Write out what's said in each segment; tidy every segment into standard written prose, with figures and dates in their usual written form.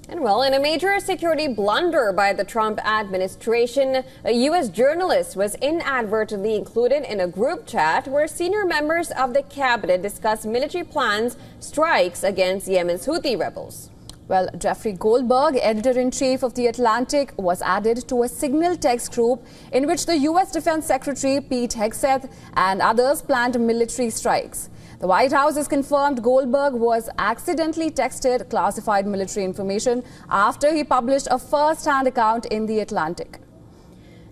And well, in a major security blunder by the Trump administration, a U.S. journalist was inadvertently included in a group chat where senior members of the cabinet discussed military plans, strikes against Yemen's Houthi rebels. Well, Jeffrey Goldberg, editor-in-chief of The Atlantic, was added to a signal text group in which the U.S. Defense Secretary Pete Hegseth and others planned military strikes. The White House has confirmed Goldberg was accidentally texted classified military information after he published a first-hand account in The Atlantic.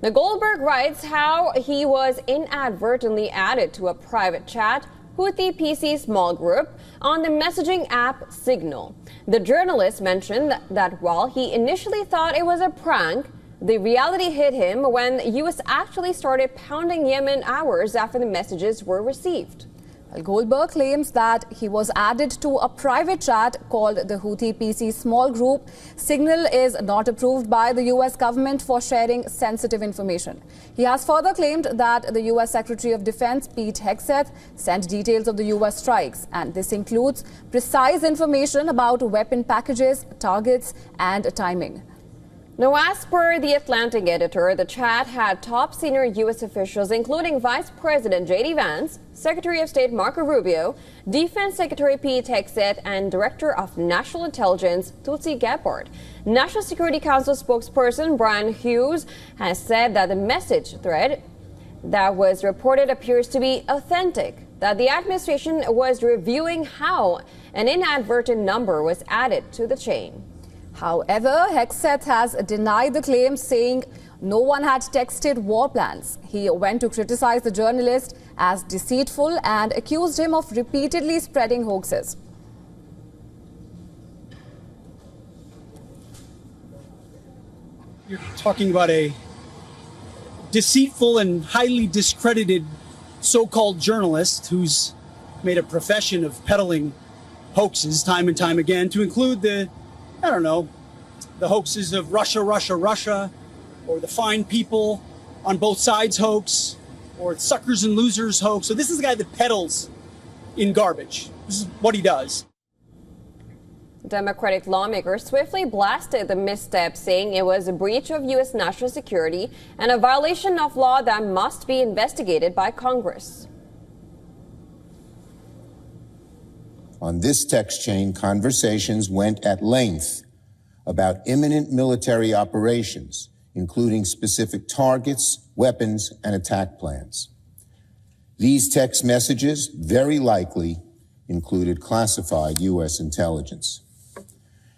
Now, Goldberg writes how he was inadvertently added to a private chat Houthi PC small group on the messaging app Signal. The journalist mentioned that while he initially thought it was a prank, the reality hit him when the U.S. actually started pounding Yemen hours after the messages were received. Goldberg claims that he was added to a private chat called the Houthi PC small group. Signal is not approved by the U.S. government for sharing sensitive information. He has further claimed that the U.S. Secretary of Defense Pete Hegseth sent details of the U.S. strikes, and this includes precise information about weapon packages, targets, and timing. Now, as per The Atlantic editor, the chat had top senior U.S. officials, including Vice President J.D. Vance, Secretary of State Marco Rubio, Defense Secretary Pete Hegseth, and Director of National Intelligence Tulsi Gabbard. National Security Council spokesperson Brian Hughes has said that the message thread that was reported appears to be authentic, that the administration was reviewing how an inadvertent number was added to the chain. However, Hegseth has denied the claim, saying no one had texted war plans. He went to criticize the journalist as deceitful and accused him of repeatedly spreading hoaxes. You're talking about a deceitful and highly discredited so-called journalist who's made a profession of peddling hoaxes time and time again, to include the hoaxes of Russia, or the fine people on both sides hoax, or suckers and losers hoax. So this is the guy that peddles in garbage. This is what he does. Democratic lawmakers swiftly blasted the misstep, saying it was a breach of U.S. national security and a violation of law that must be investigated by Congress. On this text chain, conversations went at length about imminent military operations, including specific targets, weapons, and attack plans. These text messages very likely included classified U.S. intelligence.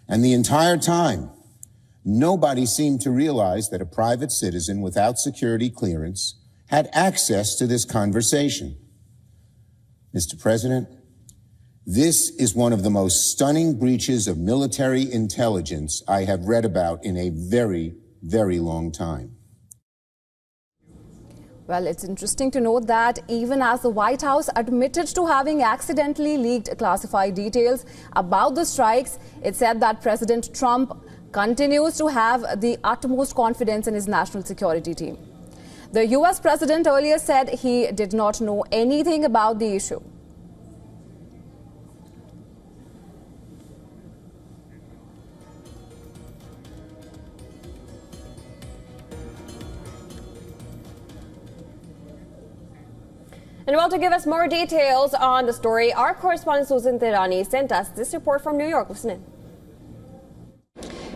And the entire time, nobody seemed to realize that a private citizen without security clearance had access to this conversation. Mr. President, this is one of the most stunning breaches of military intelligence I have read about in a very, very long time. Well, it's interesting to note that even as the White House admitted to having accidentally leaked classified details about the strikes, it said that President Trump continues to have the utmost confidence in his national security team. The U.S. president earlier said he did not know anything about the issue. And well, to give us more details on the story, our correspondent Susan Tirani sent us this report from New York. Listen in.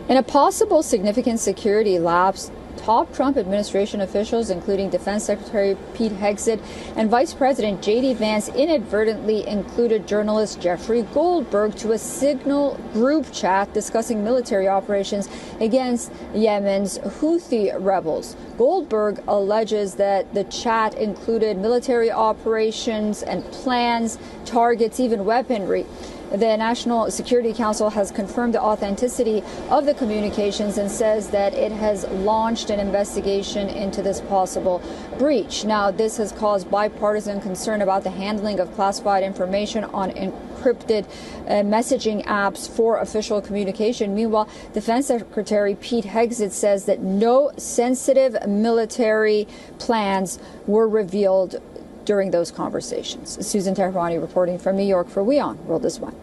In a possible significant security lapse, top Trump administration officials, including Defense Secretary Pete Hegseth and Vice President J.D. Vance, inadvertently included journalist Jeffrey Goldberg to a Signal group chat discussing military operations against Yemen's Houthi rebels. Goldberg alleges that the chat included military operations and plans, targets, even weaponry. The National Security Council has confirmed the authenticity of the communications and says that it has launched an investigation into this possible breach. Now, this has caused bipartisan concern about the handling of classified information on encrypted messaging apps for official communication. Meanwhile, Defense Secretary Pete Hegseth says that no sensitive military plans were revealed during those conversations. Susan Tehrani reporting from New York for WION World is One.